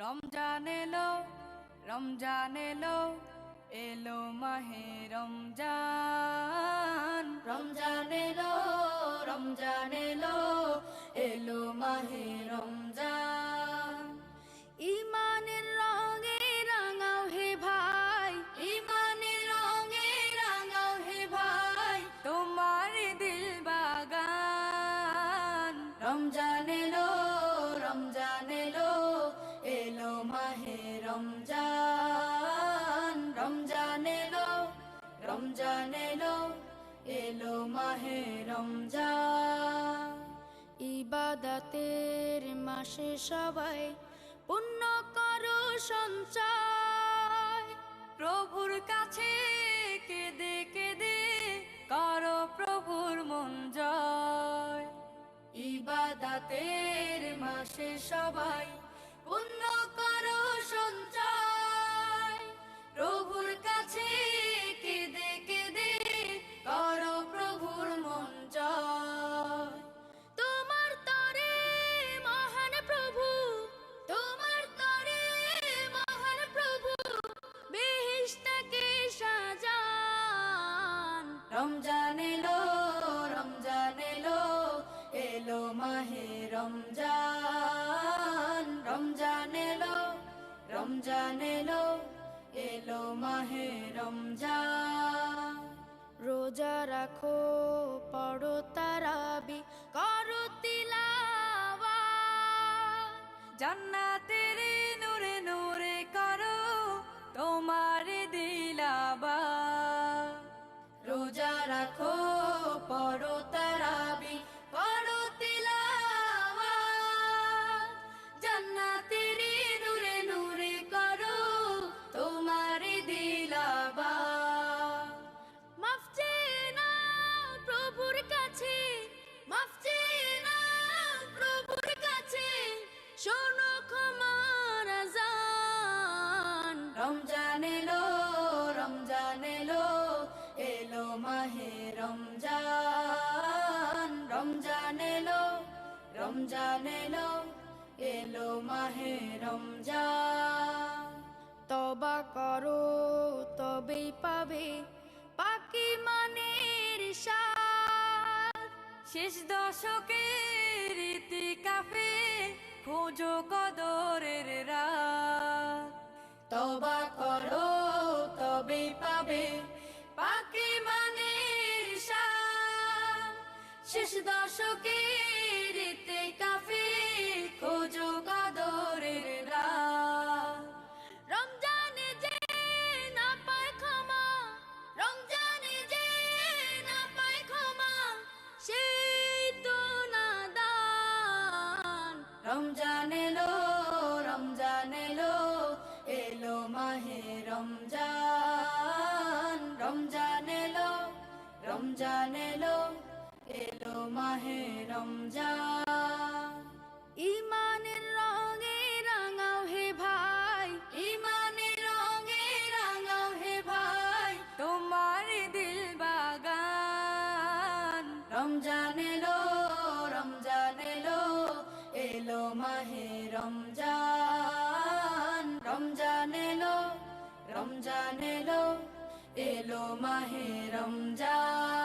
রমজান এলো, রমজান এলো, এলো মাহে রমজান। রমজান এলো, রমজান এলো, এলো মাহে রমজান। ইমানের রঙে রাঙাও হে ভাই, ইমানের রঙে রাঙাও হে ভাই, তোমার দিল বাগান। রমজান এলো, রমজান এলো, এলো মাহে রমজান। রমজান এলো, রমজান এলো, এলো মাহে রমজান। ইবাদতের মাসে সবাই পুণ্য করো সঞ্চয়, প্রভুর কাছে কেঁদে কেঁদে করো প্রভুর মন জয়। ইবাদতের মাসে সবাই পুণ্য করো সঞ্চয়, প্রভুর কাছে কেঁদে কেঁদে করো প্রভুর মন জয়। তোমার তরে মহান প্রভু, তোমার তরে মহান প্রভু বেহেশতকে সাজান। রমজান এলো, রমজান এলো, এলো মাহে রমজান। রমজান এলো, রমজান এলো, এলো মাহে রমজান। রোজা রাখো, পড়ো তারাবি, করো তিলাওয়াত, জান্নাতের নূরে নূরে করো তোমার দিলাবাত। রোজা রাখো, পড়ো তারাবি, পড়ো তিলাওয়াত, জান্নাতের নূরে নূরে করো তোমার দিলাবাত। মাফ চেয়ে নাও প্রভুর কাছে, মাফ চেয়ে নাও প্রভুর কাছে, শোনো ক্ষমার আযান। রমজান এলো, রমজান এলো, এলো মাহে রমজান। রমজান এলো, রমজান এলো, এলো মাহে রমজান। তবা করো তবেই পাবে পাকি মানের স্বাদ, শেষ দশকের ইতিকাফে খোঁজো কদরের রাত। তওবা করো তবেই পাবে পাকি মানের শান, শেষ দশকের ইতিকাফে খোঁজো কদরের রাত। রমজানে যে না পায় ক্ষমা, রমজানে যে না পায় ক্ষমা, সেই তো নাদান। রমজান এলো, রমজান এলো, এলো মাহে রমজান। রমজান এলো, রমজান এলো, এলো মাহে রমজান। ইমানের রঙে রাঙাও হে ভাই, ইমানের রঙে রাঙাও হে ভাই, তোমার দিল বাগান। রমজান এলো, রমজান এলো, এলো মাহে রমজান। রমজান এলো, রমজান এলো, এলো মাহে রমজান।